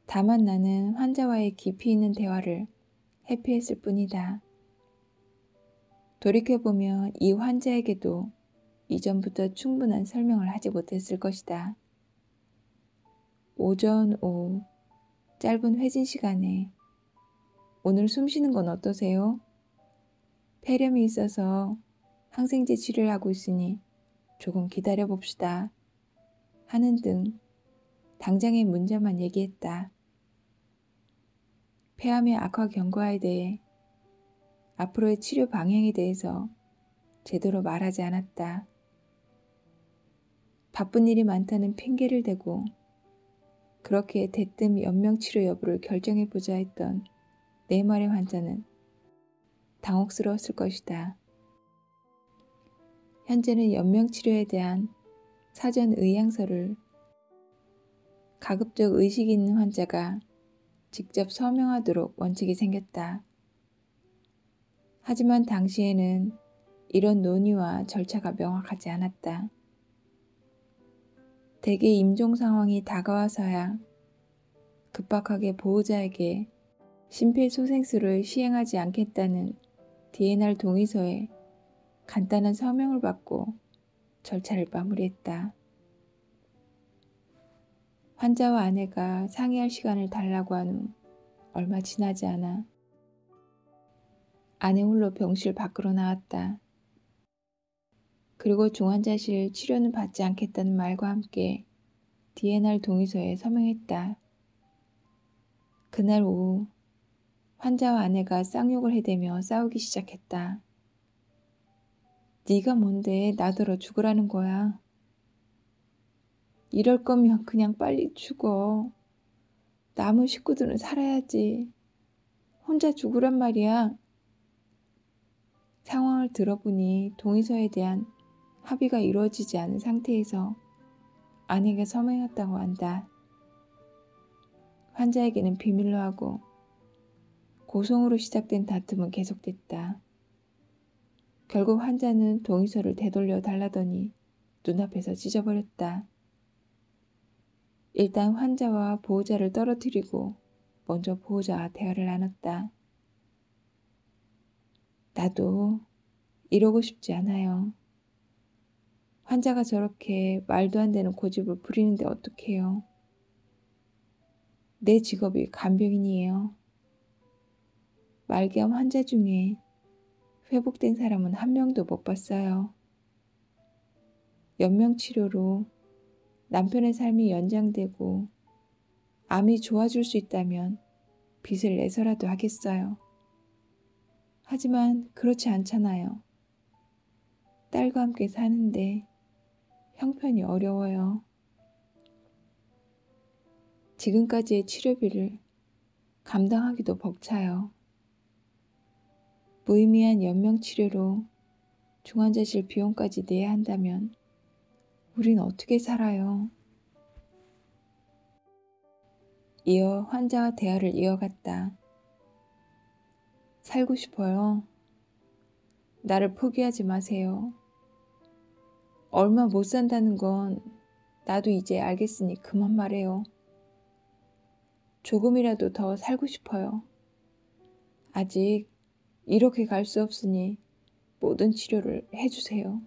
다만 나는 환자와의 깊이 있는 대화를 회피했을 뿐이다. 돌이켜보면 이 환자에게도 이전부터 충분한 설명을 하지 못했을 것이다. 오전, 오후, 짧은 회진 시간에 오늘 숨 쉬는 건 어떠세요? 폐렴이 있어서 항생제 치료를 하고 있으니 조금 기다려 봅시다. 하는 등 당장의 문제만 얘기했다. 폐암의 악화 경과에 대해 앞으로의 치료 방향에 대해서 제대로 말하지 않았다. 바쁜 일이 많다는 핑계를 대고 그렇게 대뜸 연명치료 여부를 결정해보자 했던 내 말의 환자는 당혹스러웠을 것이다. 현재는 연명치료에 대한 사전 의향서를 가급적 의식 있는 환자가 직접 서명하도록 원칙이 생겼다. 하지만 당시에는 이런 논의와 절차가 명확하지 않았다. 대개 임종 상황이 다가와서야 급박하게 보호자에게 심폐소생술을 시행하지 않겠다는 DNR 동의서에 간단한 서명을 받고 절차를 마무리했다. 환자와 아내가 상의할 시간을 달라고 한 후 얼마 지나지 않아 아내 홀로 병실 밖으로 나왔다. 그리고 중환자실 치료는 받지 않겠다는 말과 함께 DNR 동의서에 서명했다. 그날 오후 환자와 아내가 쌍욕을 해대며 싸우기 시작했다. 네가 뭔데 나더러 죽으라는 거야. 이럴 거면 그냥 빨리 죽어. 남은 식구들은 살아야지. 혼자 죽으란 말이야. 상황을 들어보니 동의서에 대한 합의가 이루어지지 않은 상태에서 아내가 서명했다고 한다. 환자에게는 비밀로 하고 고성으로 시작된 다툼은 계속됐다. 결국 환자는 동의서를 되돌려 달라더니 눈앞에서 찢어버렸다. 일단 환자와 보호자를 떨어뜨리고 먼저 보호자와 대화를 나눴다. 나도 이러고 싶지 않아요. 환자가 저렇게 말도 안 되는 고집을 부리는데 어떡해요. 내 직업이 간병인이에요. 말기암 환자 중에 회복된 사람은 한 명도 못 봤어요. 연명치료로 남편의 삶이 연장되고 암이 좋아질 수 있다면 빚을 내서라도 하겠어요. 하지만 그렇지 않잖아요. 딸과 함께 사는데 형편이 어려워요. 지금까지의 치료비를 감당하기도 벅차요. 무의미한 연명치료로 중환자실 비용까지 내야 한다면 우린 어떻게 살아요? 이어 환자와 대화를 이어갔다. 살고 싶어요. 나를 포기하지 마세요. 얼마 못 산다는 건 나도 이제 알겠으니 그만 말해요. 조금이라도 더 살고 싶어요. 아직 이렇게 갈 수 없으니 모든 치료를 해주세요.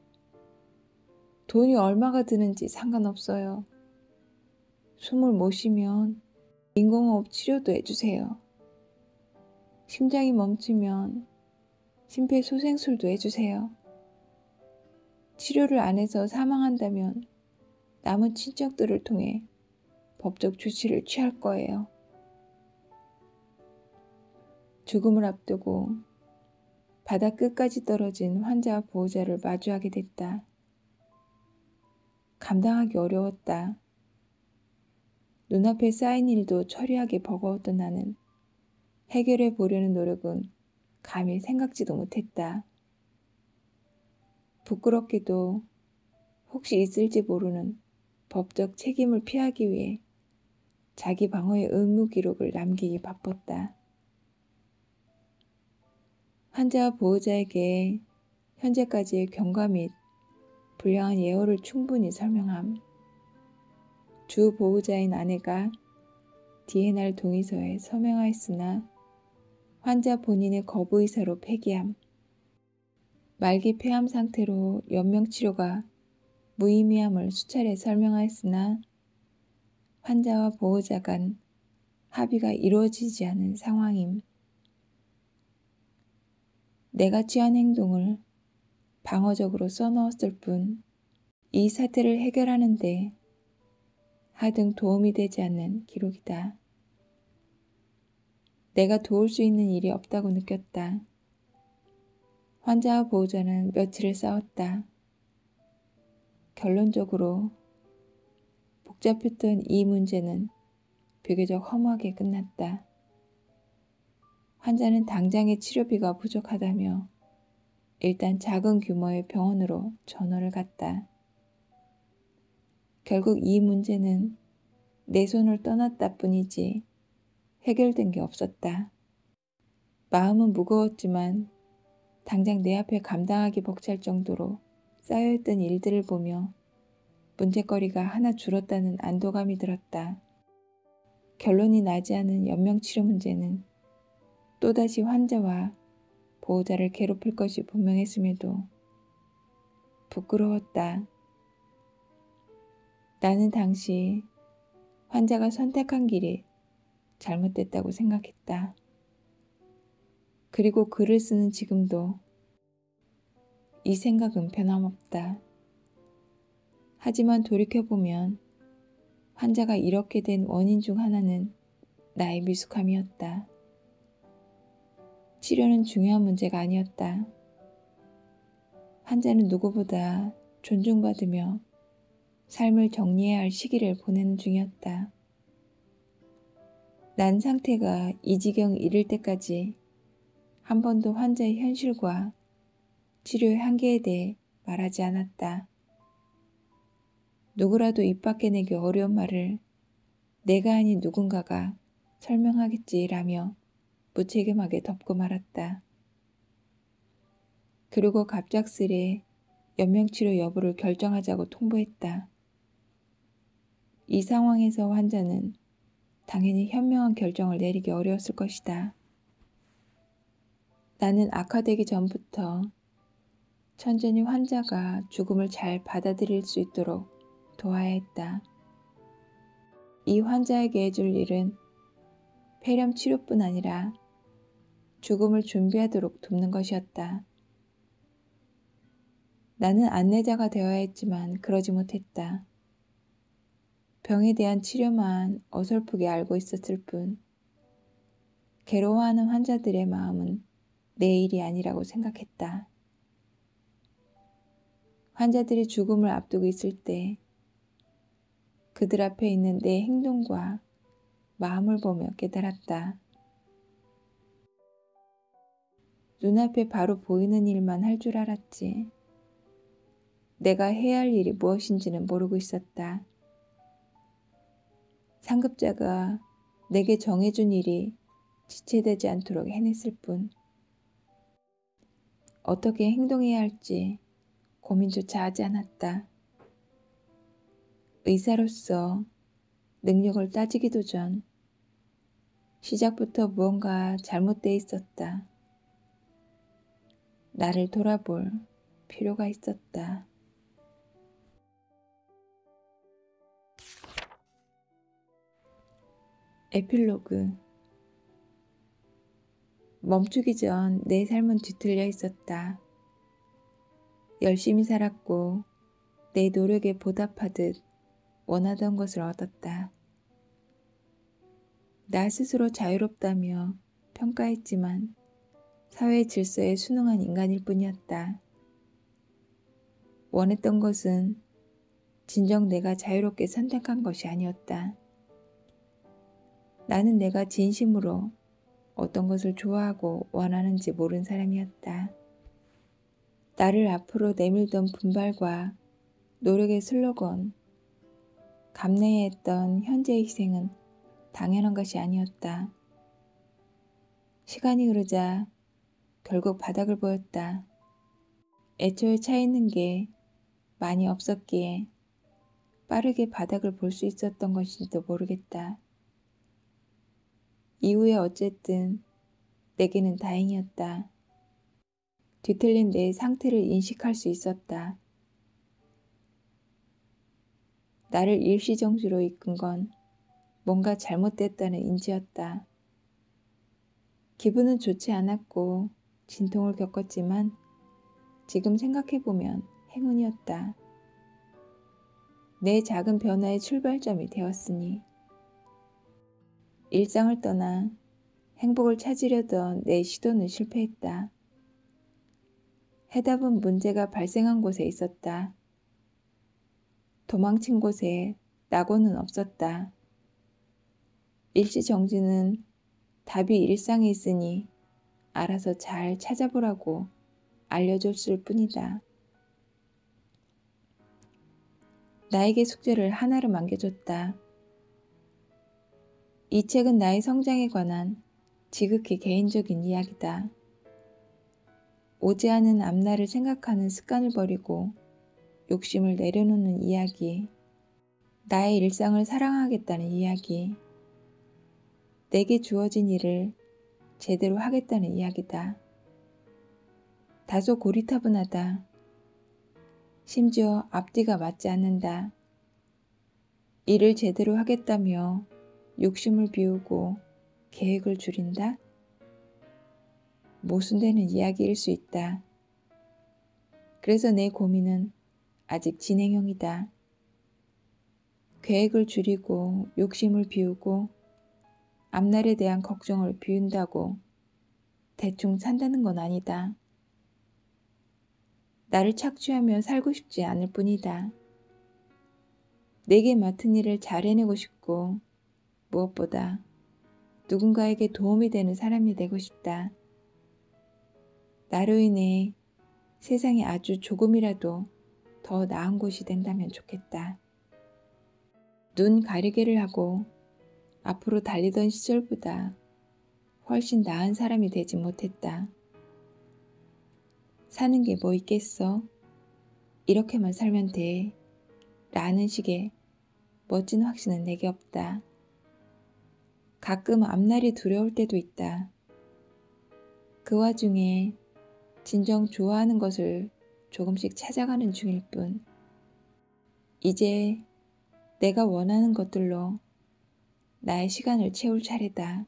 돈이 얼마가 드는지 상관없어요. 숨을 못 쉬면 인공호흡 치료도 해주세요. 심장이 멈추면 심폐소생술도 해주세요. 치료를 안 해서 사망한다면 남은 친척들을 통해 법적 조치를 취할 거예요. 죽음을 앞두고 바다 끝까지 떨어진 환자와 보호자를 마주하게 됐다. 감당하기 어려웠다. 눈앞에 쌓인 일도 처리하기 버거웠던 나는 해결해 보려는 노력은 감히 생각지도 못했다. 부끄럽게도 혹시 있을지 모르는 법적 책임을 피하기 위해 자기 방어의 의무 기록을 남기기 바빴다. 환자와 보호자에게 현재까지의 경과 및 불량한 예우를 충분히 설명함. 주 보호자인 아내가 DNR 동의서에 서명하였으나 환자 본인의 거부 의사로 폐기함. 말기 폐암 상태로 연명치료가 무의미함을 수차례 설명하였으나 환자와 보호자 간 합의가 이루어지지 않은 상황임. 내가 취한 행동을 방어적으로 써넣었을 뿐 이 사태를 해결하는데 하등 도움이 되지 않는 기록이다. 내가 도울 수 있는 일이 없다고 느꼈다. 환자와 보호자는 며칠을 싸웠다. 결론적으로 복잡했던 이 문제는 비교적 허무하게 끝났다. 환자는 당장의 치료비가 부족하다며 일단 작은 규모의 병원으로 전원을 갔다. 결국 이 문제는 내 손을 떠났다 뿐이지 해결된 게 없었다. 마음은 무거웠지만 당장 내 앞에 감당하기 벅찰 정도로 쌓여있던 일들을 보며 문제거리가 하나 줄었다는 안도감이 들었다. 결론이 나지 않은 연명치료 문제는 또다시 환자와 보호자를 괴롭힐 것이 분명했음에도 부끄러웠다. 나는 당시 환자가 선택한 길이 잘못됐다고 생각했다. 그리고 글을 쓰는 지금도 이 생각은 변함없다. 하지만 돌이켜보면 환자가 이렇게 된 원인 중 하나는 나의 미숙함이었다. 치료는 중요한 문제가 아니었다. 환자는 누구보다 존중받으며 삶을 정리해야 할 시기를 보내는 중이었다. 난 상태가 이 지경에 이를 때까지 한 번도 환자의 현실과 치료의 한계에 대해 말하지 않았다. 누구라도 입 밖에 내기 어려운 말을 내가 아닌 누군가가 설명하겠지라며 무책임하게 덮고 말았다. 그리고 갑작스레 연명치료 여부를 결정하자고 통보했다. 이 상황에서 환자는 당연히 현명한 결정을 내리기 어려웠을 것이다. 나는 악화되기 전부터 천천히 환자가 죽음을 잘 받아들일 수 있도록 도와야 했다. 이 환자에게 해줄 일은 폐렴 치료뿐 아니라 죽음을 준비하도록 돕는 것이었다. 나는 안내자가 되어야 했지만 그러지 못했다. 병에 대한 치료만 어설프게 알고 있었을 뿐 괴로워하는 환자들의 마음은 내 일이 아니라고 생각했다. 환자들이 죽음을 앞두고 있을 때 그들 앞에 있는 내 행동과 마음을 보며 깨달았다. 눈앞에 바로 보이는 일만 할 줄 알았지. 내가 해야 할 일이 무엇인지는 모르고 있었다. 상급자가 내게 정해준 일이 지체되지 않도록 해냈을 뿐. 어떻게 행동해야 할지 고민조차 하지 않았다. 의사로서 능력을 따지기도 전 시작부터 무언가 잘못되어 있었다. 나를 돌아볼 필요가 있었다. 에필로그. 멈추기 전 내 삶은 뒤틀려 있었다. 열심히 살았고 내 노력에 보답하듯 원하던 것을 얻었다. 나 스스로 자유롭다며 평가했지만 사회 질서에 순응한 인간일 뿐이었다. 원했던 것은 진정 내가 자유롭게 선택한 것이 아니었다. 나는 내가 진심으로 어떤 것을 좋아하고 원하는지 모르는 사람이었다. 나를 앞으로 내밀던 분발과 노력의 슬로건, 감내해 했던 현재의 희생은 당연한 것이 아니었다. 시간이 흐르자 결국 바닥을 보였다. 애초에 차 있는 게 많이 없었기에 빠르게 바닥을 볼 수 있었던 것인지도 모르겠다. 이후에 어쨌든 내게는 다행이었다. 뒤틀린 내 상태를 인식할 수 있었다. 나를 일시정지로 이끈 건 뭔가 잘못됐다는 인지였다. 기분은 좋지 않았고 진통을 겪었지만 지금 생각해보면 행운이었다. 내 작은 변화의 출발점이 되었으니. 일상을 떠나 행복을 찾으려던 내 시도는 실패했다. 해답은 문제가 발생한 곳에 있었다. 도망친 곳에 낙오는 없었다. 일시정지는 답이 일상에 있으니 알아서 잘 찾아보라고 알려줬을 뿐이다. 나에게 숙제를 하나를 남겨줬다. 이 책은 나의 성장에 관한 지극히 개인적인 이야기다. 오지 않은 앞날을 생각하는 습관을 버리고 욕심을 내려놓는 이야기. 나의 일상을 사랑하겠다는 이야기. 내게 주어진 일을 제대로 하겠다는 이야기다. 다소 고리타분하다. 심지어 앞뒤가 맞지 않는다. 일을 제대로 하겠다며 욕심을 비우고 계획을 줄인다? 모순되는 이야기일 수 있다. 그래서 내 고민은 아직 진행형이다. 계획을 줄이고 욕심을 비우고 앞날에 대한 걱정을 비운다고 대충 산다는 건 아니다. 나를 착취하며 살고 싶지 않을 뿐이다. 내게 맡은 일을 잘 해내고 싶고 무엇보다 누군가에게 도움이 되는 사람이 되고 싶다. 나로 인해 세상이 아주 조금이라도 더 나은 곳이 된다면 좋겠다. 눈 가리개를 하고 앞으로 달리던 시절보다 훨씬 나은 사람이 되지 못했다. 사는 게 뭐 있겠어? 이렇게만 살면 돼. 라는 식의 멋진 확신은 내게 없다. 가끔 앞날이 두려울 때도 있다. 그 와중에 진정 좋아하는 것을 조금씩 찾아가는 중일 뿐. 이제 내가 원하는 것들로 나의 시간을 채울 차례다.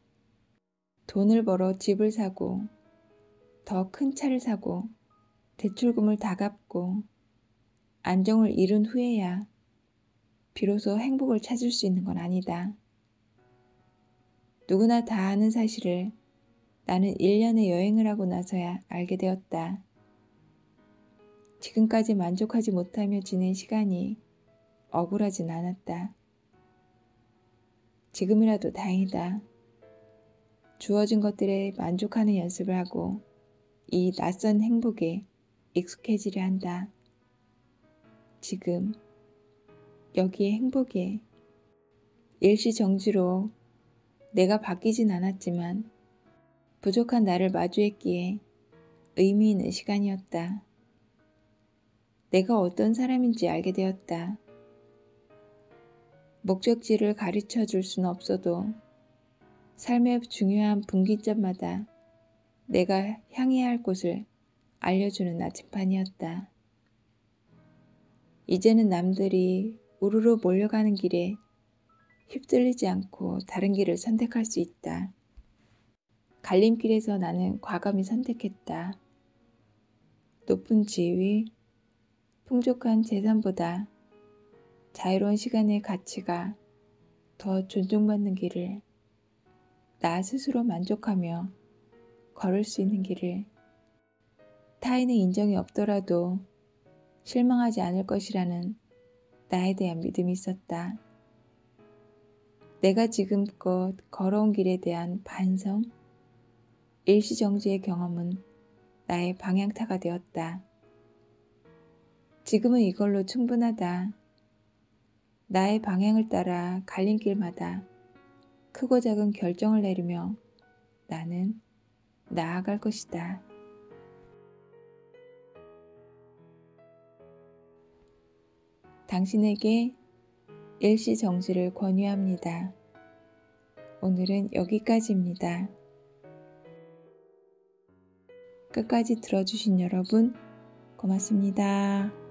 돈을 벌어 집을 사고 더 큰 차를 사고 대출금을 다 갚고 안정을 이룬 후에야 비로소 행복을 찾을 수 있는 건 아니다. 누구나 다 아는 사실을 나는 1년의 여행을 하고 나서야 알게 되었다. 지금까지 만족하지 못하며 지낸 시간이 억울하진 않았다. 지금이라도 다행이다. 주어진 것들에 만족하는 연습을 하고 이 낯선 행복에 익숙해지려 한다. 지금 여기에 행복에 일시정지로 내가 바뀌진 않았지만 부족한 나를 마주했기에 의미 있는 시간이었다. 내가 어떤 사람인지 알게 되었다. 목적지를 가르쳐 줄 수는 없어도 삶의 중요한 분기점마다 내가 향해야 할 곳을 알려주는 나침판이었다. 이제는 남들이 우르르 몰려가는 길에 휩쓸리지 않고 다른 길을 선택할 수 있다. 갈림길에서 나는 과감히 선택했다. 높은 지위, 풍족한 재산보다 자유로운 시간의 가치가 더 존중받는 길을, 나 스스로 만족하며 걸을 수 있는 길을, 타인의 인정이 없더라도 실망하지 않을 것이라는 나에 대한 믿음이 있었다. 내가 지금껏 걸어온 길에 대한 반성, 일시정지의 경험은 나의 방향타가 되었다. 지금은 이걸로 충분하다. 나의 방향을 따라 갈림길마다 크고 작은 결정을 내리며 나는 나아갈 것이다. 당신에게 일시정지를 권유합니다. 오늘은 여기까지입니다. 끝까지 들어주신 여러분 고맙습니다.